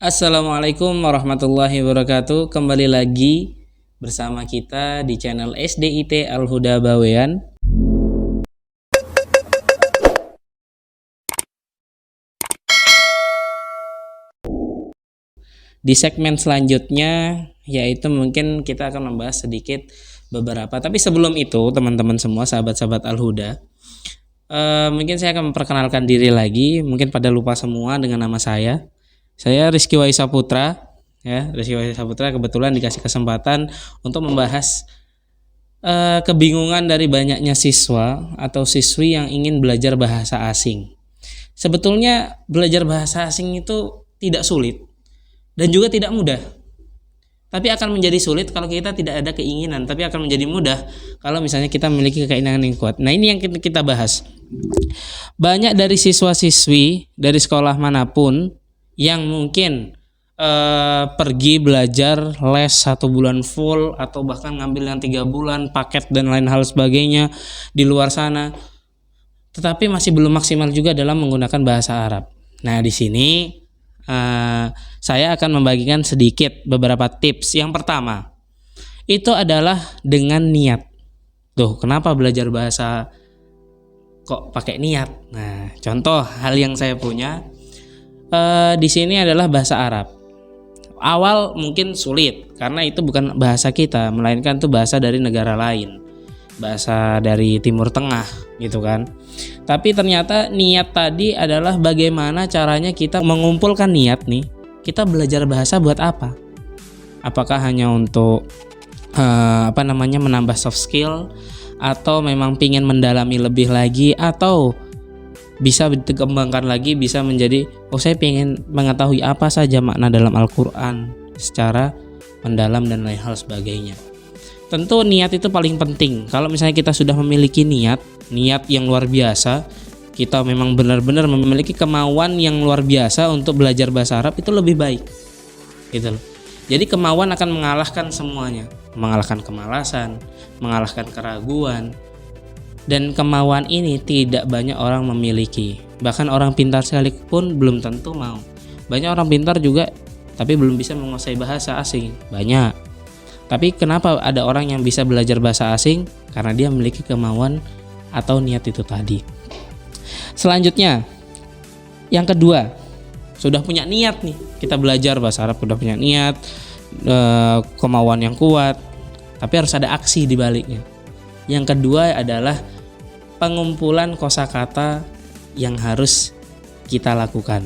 Assalamualaikum warahmatullahi wabarakatuh. Kembali lagi bersama kita di channel SDIT Al-Huda Bawean. Di segmen selanjutnya yaitu mungkin kita akan membahas sedikit beberapa. Tapi sebelum itu teman-teman semua, sahabat-sahabat Al-Huda, mungkin saya akan memperkenalkan diri lagi. Mungkin pada lupa semua dengan nama saya. Saya Rizky Waisa Putra, ya. Rizky Waisa Putra kebetulan dikasih kesempatan untuk membahas kebingungan dari banyaknya siswa atau siswi yang ingin belajar bahasa asing. Sebetulnya belajar bahasa asing itu tidak sulit dan juga tidak mudah. Tapi akan menjadi sulit kalau kita tidak ada keinginan, tapi akan menjadi mudah kalau misalnya kita memiliki keinginan yang kuat. Nah, ini yang kita bahas. Banyak dari siswa-siswi dari sekolah manapun yang mungkin pergi belajar les 1 bulan full atau bahkan ngambil yang 3 bulan paket dan lain hal sebagainya di luar sana, tetapi masih belum maksimal juga dalam menggunakan bahasa Arab. Nah, di sini saya akan membagikan sedikit beberapa tips. Yang pertama itu adalah dengan niat. Tuh, kenapa belajar bahasa kok pakai niat? Nah, contoh hal yang saya punya di sini adalah bahasa Arab. Awal mungkin sulit karena itu bukan bahasa kita, melainkan itu bahasa dari negara lain, bahasa dari Timur Tengah gitu kan. Tapi ternyata niat tadi adalah bagaimana caranya kita mengumpulkan niat nih. Kita belajar bahasa buat apa? Apakah hanya untuk menambah soft skill, atau memang pingin mendalami lebih lagi, atau bisa dikembangkan lagi, bisa menjadi saya pengen mengetahui apa saja makna dalam Al-Quran secara mendalam dan lain hal sebagainya. Tentu niat itu paling penting. Kalau misalnya kita sudah memiliki niat yang luar biasa, kita memang benar-benar memiliki kemauan yang luar biasa untuk belajar bahasa Arab, itu lebih baik gitu loh. Jadi kemauan akan mengalahkan semuanya, mengalahkan kemalasan, mengalahkan keraguan. Dan kemauan ini tidak banyak orang memiliki. Bahkan orang pintar sekalipun belum tentu mau. Banyak orang pintar juga tapi belum bisa menguasai bahasa asing. Banyak. Tapi kenapa ada orang yang bisa belajar bahasa asing? Karena dia memiliki kemauan atau niat itu tadi. Selanjutnya, yang kedua, sudah punya niat nih. Kita belajar bahasa Arab, sudah punya niat, kemauan yang kuat. Tapi harus ada aksi di baliknya. Yang kedua adalah pengumpulan kosakata yang harus kita lakukan.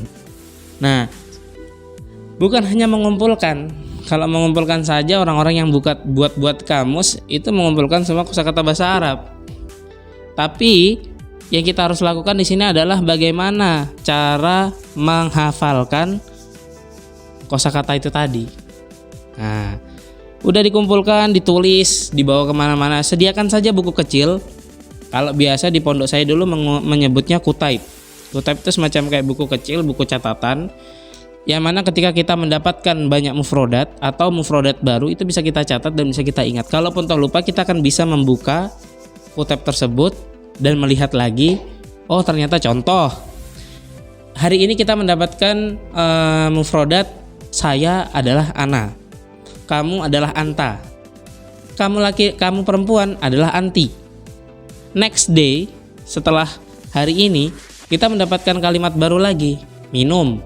Nah, bukan hanya mengumpulkan. Kalau mengumpulkan saja, orang-orang yang buat kamus itu mengumpulkan semua kosakata bahasa Arab. Tapi yang kita harus lakukan di sini adalah bagaimana cara menghafalkan kosakata itu tadi. Nah, udah dikumpulkan, ditulis, dibawa kemana-mana. Sediakan saja buku kecil. Kalau biasa di pondok saya dulu menyebutnya kutaib. Kutaib itu semacam kayak buku kecil, buku catatan, yang mana ketika kita mendapatkan banyak mufrodat atau mufrodat baru, itu bisa kita catat dan bisa kita ingat. Kalaupun toh lupa, kita akan bisa membuka kutaib tersebut dan melihat lagi. Oh, ternyata contoh hari ini kita mendapatkan mufrodat, saya adalah Ana, kamu adalah Anta, kamu perempuan adalah Anti. Next day, setelah hari ini, kita mendapatkan kalimat baru lagi, minum,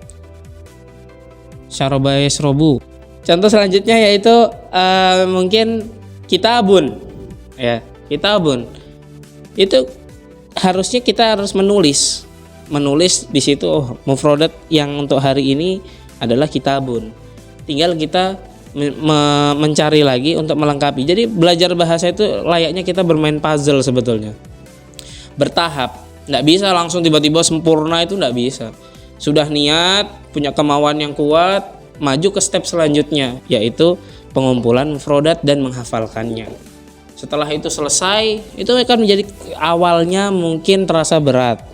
syaraba yasrobu. Contoh selanjutnya yaitu mungkin kitabun, ya, kitabun. Itu harusnya kita harus menulis di situ. Mufrodat yang untuk hari ini adalah kitabun. Tinggal kita mencari lagi untuk melengkapi. Jadi belajar bahasa itu layaknya kita bermain puzzle sebetulnya, bertahap. Nggak bisa langsung tiba-tiba sempurna, itu nggak bisa. Sudah niat, punya kemauan yang kuat, maju ke step selanjutnya, yaitu pengumpulan mufrodat dan menghafalkannya. Setelah itu selesai, itu akan menjadi awalnya mungkin terasa berat.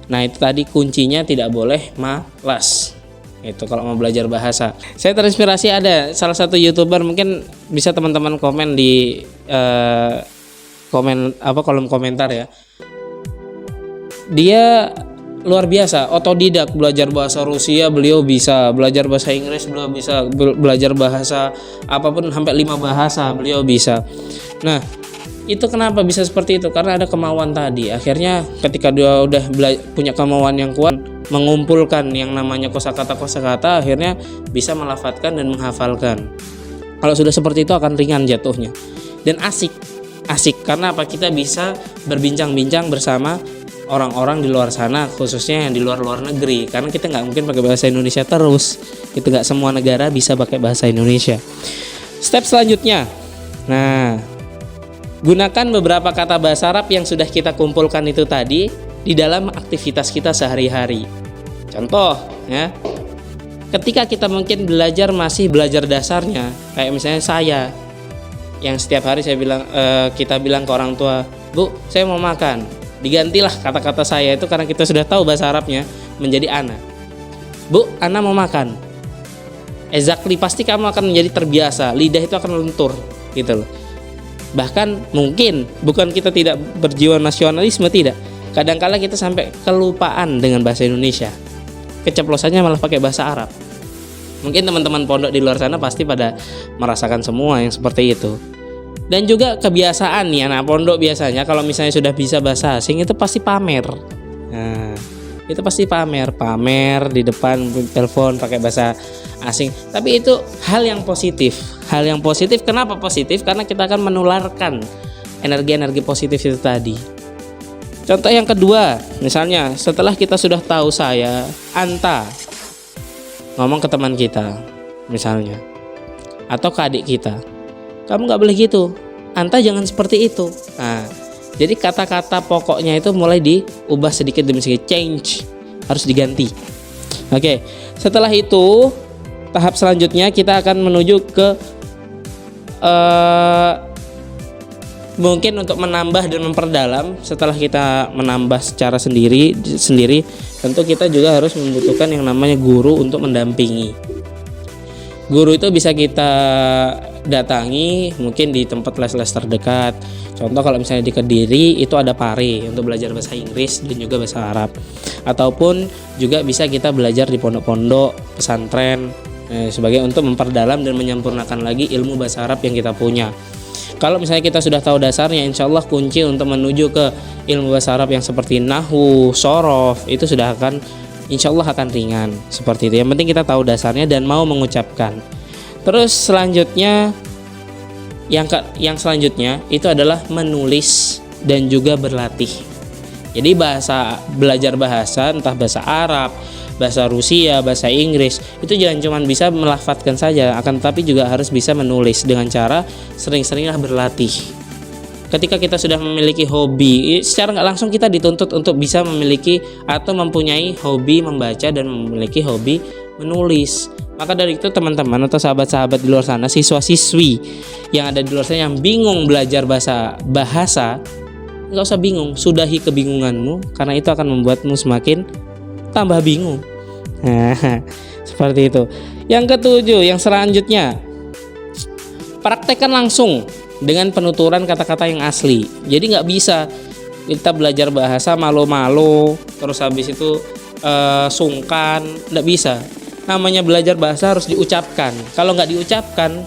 Nah, itu tadi kuncinya, tidak boleh malas. Itu kalau mau belajar bahasa. Saya terinspirasi, ada salah satu YouTuber, mungkin bisa teman-teman komen di kolom komentar ya. Dia luar biasa, otodidak, belajar bahasa Rusia beliau bisa, belajar bahasa Inggris beliau bisa, belajar bahasa apapun sampai 5 bahasa beliau bisa. Nah, itu kenapa bisa seperti itu? Karena ada kemauan tadi. Akhirnya ketika dia udah punya kemauan yang kuat, mengumpulkan yang namanya kosakata, akhirnya bisa melafadzkan dan menghafalkan. Kalau sudah seperti itu akan ringan jatuhnya dan asik karena apa? Kita bisa berbincang-bincang bersama orang-orang di luar sana, khususnya yang di luar negeri, karena kita nggak mungkin pakai bahasa Indonesia terus. Itu nggak semua negara bisa pakai bahasa Indonesia. Step selanjutnya, nah, gunakan beberapa kata bahasa Arab yang sudah kita kumpulkan itu tadi di dalam aktivitas kita sehari-hari. Contoh ya, ketika kita mungkin masih belajar dasarnya, kayak misalnya saya yang setiap hari kita bilang ke orang tua, Bu, saya mau makan. Digantilah kata-kata saya itu karena kita sudah tahu bahasa Arabnya menjadi ana. Bu, ana mau makan. Exactly, pasti kamu akan menjadi terbiasa, lidah itu akan lentur gitu loh. Bahkan mungkin bukan kita tidak berjiwa nasionalisme, tidak. Kadang-kala kita sampai kelupaan dengan bahasa Indonesia. Keceplosannya malah pakai bahasa Arab. Mungkin teman-teman pondok di luar sana pasti pada merasakan semua yang seperti itu. Dan juga kebiasaan nih anak pondok biasanya kalau misalnya sudah bisa bahasa asing itu pasti pamer. Nah, itu pasti pamer di depan telepon pakai bahasa asing. Tapi itu hal yang positif. Kenapa positif? Karena kita akan menularkan energi-energi positif itu tadi. Contoh yang kedua, misalnya setelah kita sudah tahu saya, anta ngomong ke teman kita misalnya, atau ke adik kita, kamu nggak boleh gitu, anta jangan seperti itu. Nah, jadi kata-kata pokoknya itu mulai diubah sedikit demi sedikit, change, harus diganti. Oke, setelah itu tahap selanjutnya kita akan menuju ke mungkin untuk menambah dan memperdalam. Setelah kita menambah secara sendiri, tentu kita juga harus membutuhkan yang namanya guru untuk mendampingi. Guru itu bisa kita datangi mungkin di tempat les-les terdekat. Contoh kalau misalnya di Kediri itu ada Pare untuk belajar bahasa Inggris dan juga bahasa Arab. Ataupun juga bisa kita belajar di pondok-pondok, pesantren sebagai untuk memperdalam dan menyempurnakan lagi ilmu bahasa Arab yang kita punya. Kalau misalnya kita sudah tahu dasarnya, insya Allah kunci untuk menuju ke ilmu bahasa Arab yang seperti nahwu, shorof itu sudah akan, insya Allah akan ringan seperti itu. Yang penting kita tahu dasarnya dan mau mengucapkan. Terus selanjutnya yang selanjutnya itu adalah menulis dan juga berlatih. Jadi belajar bahasa, entah bahasa Arab, bahasa Rusia, bahasa Inggris, itu jangan cuma bisa melafadzkan saja, akan tetapi juga harus bisa menulis dengan cara sering-seringlah berlatih. Ketika kita sudah memiliki hobi, secara nggak langsung kita dituntut untuk bisa memiliki atau mempunyai hobi membaca dan memiliki hobi menulis. Maka dari itu teman-teman atau sahabat-sahabat di luar sana, siswa-siswi yang ada di luar sana yang bingung belajar bahasa, nggak usah bingung, sudahi kebingunganmu karena itu akan membuatmu semakin tambah bingung. Nah, seperti itu. Yang ketujuh, yang selanjutnya, praktekkan langsung dengan penuturan kata-kata yang asli. Jadi nggak bisa kita belajar bahasa malu-malu terus habis itu sungkan, nggak bisa. Namanya belajar bahasa harus diucapkan. Kalau nggak diucapkan,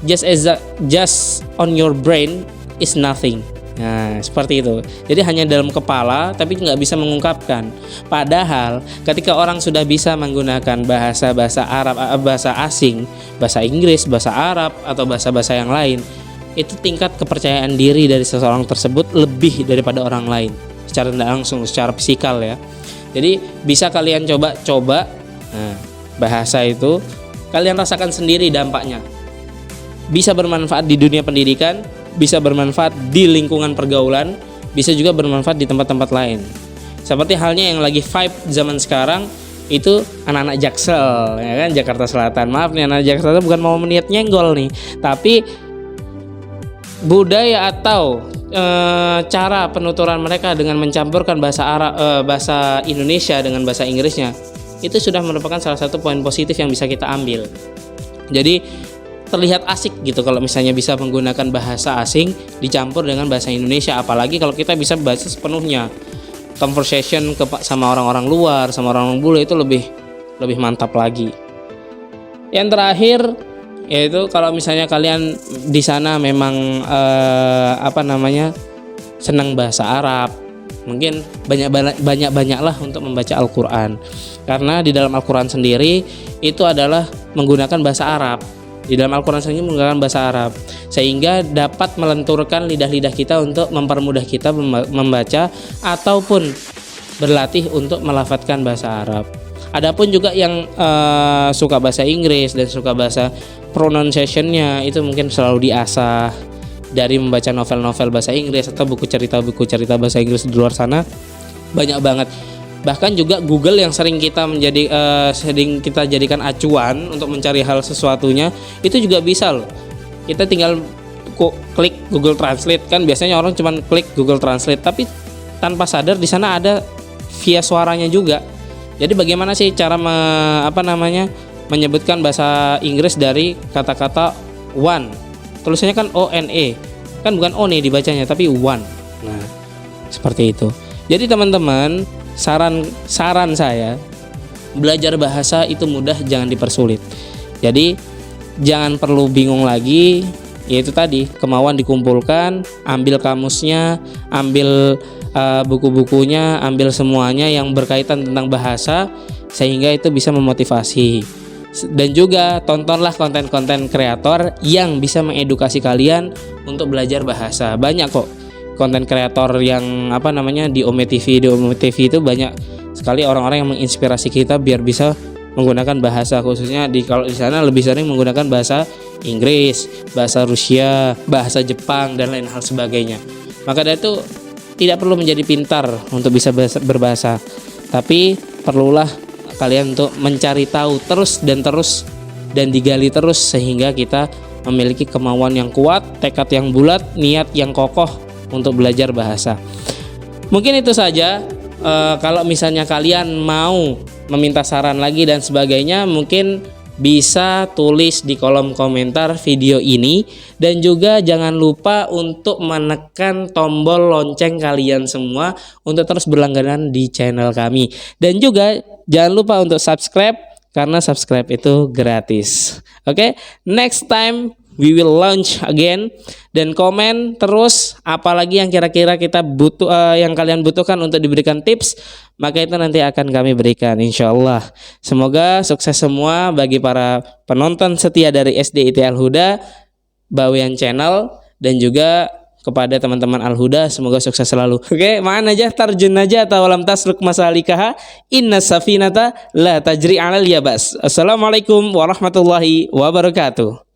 just on your brain is nothing. Nah, seperti itu. Jadi hanya dalam kepala tapi nggak bisa mengungkapkan. Padahal ketika orang sudah bisa menggunakan bahasa Arab, bahasa asing, bahasa Inggris, bahasa Arab atau bahasa-bahasa yang lain, itu tingkat kepercayaan diri dari seseorang tersebut lebih daripada orang lain. Secara tidak langsung, secara fisikal ya. Jadi bisa kalian coba. Nah, bahasa itu kalian rasakan sendiri dampaknya. Bisa bermanfaat di dunia pendidikan, bisa bermanfaat di lingkungan pergaulan, bisa juga bermanfaat di tempat-tempat lain. Seperti halnya yang lagi vibe zaman sekarang itu anak-anak Jaksel, ya kan, Jakarta Selatan. Maaf nih anak Jaksel, bukan mau niat nyenggol nih, tapi budaya atau cara penuturan mereka dengan mencampurkan bahasa Arab, bahasa Indonesia dengan bahasa Inggrisnya, itu sudah merupakan salah satu poin positif yang bisa kita ambil. Jadi terlihat asik gitu kalau misalnya bisa menggunakan bahasa asing dicampur dengan bahasa Indonesia, apalagi kalau kita bisa bahasa sepenuhnya conversation sama orang-orang luar, sama orang bule itu lebih mantap lagi. Yang terakhir yaitu kalau misalnya kalian di sana memang senang bahasa Arab, mungkin banyaklah untuk membaca Al-Quran, karena di dalam Al-Quran sendiri itu adalah menggunakan bahasa Arab. Di dalam Al-Quran sendiri menggunakan bahasa Arab, sehingga dapat melenturkan lidah-lidah kita untuk mempermudah kita membaca ataupun berlatih untuk melafadzkan bahasa Arab. Adapun juga yang suka bahasa Inggris dan suka bahasa pronunciation-nya, itu mungkin selalu diasah dari membaca novel-novel bahasa Inggris atau buku cerita bahasa Inggris di luar sana, banyak banget. Bahkan juga Google yang sering kita jadikan acuan untuk mencari hal sesuatunya, itu juga bisa loh. Kita tinggal klik Google Translate, kan biasanya orang cuma klik Google Translate, tapi tanpa sadar di sana ada via suaranya juga. Jadi bagaimana sih cara menyebutkan bahasa Inggris dari kata-kata one, tulisannya kan ONE, kan bukan one dibacanya tapi one. Nah, seperti itu. Jadi teman-teman, saran saya, belajar bahasa itu mudah, jangan dipersulit. Jadi jangan perlu bingung lagi, yaitu tadi kemauan dikumpulkan, ambil kamusnya, ambil buku-bukunya, ambil semuanya yang berkaitan tentang bahasa, sehingga itu bisa memotivasi. Dan juga tontonlah konten-konten kreator yang bisa mengedukasi kalian untuk belajar bahasa. Banyak kok konten kreator yang di Ome TV. Di Ome TV itu banyak sekali orang-orang yang menginspirasi kita biar bisa menggunakan bahasa, khususnya kalau di sana lebih sering menggunakan bahasa Inggris, bahasa Rusia, bahasa Jepang dan lain hal sebagainya. Maka dari itu tidak perlu menjadi pintar untuk bisa berbahasa, tapi perlulah kalian untuk mencari tahu terus dan digali terus, sehingga kita memiliki kemauan yang kuat, tekad yang bulat, niat yang kokoh untuk belajar bahasa. Mungkin itu saja. Kalau misalnya kalian mau meminta saran lagi dan sebagainya, mungkin bisa tulis di kolom komentar video ini. Dan juga jangan lupa untuk menekan tombol lonceng kalian semua untuk terus berlangganan di channel kami. Dan juga jangan lupa untuk subscribe, karena subscribe itu gratis. Oke, next time we will launch again. Dan komen terus apalagi yang kira-kira kita butuh, yang kalian butuhkan untuk diberikan tips, maka itu nanti akan kami berikan, insyaallah. Semoga sukses semua bagi para penonton setia dari SDIT Al-Huda, Bawean Channel, dan juga kepada teman-teman Al-Huda, semoga sukses selalu. Oke, ma'an aja tarjun aja atau lam tasluk masalikaha inna safinata la tajri 'alal yabas. Assalamualaikum warahmatullahi wabarakatuh.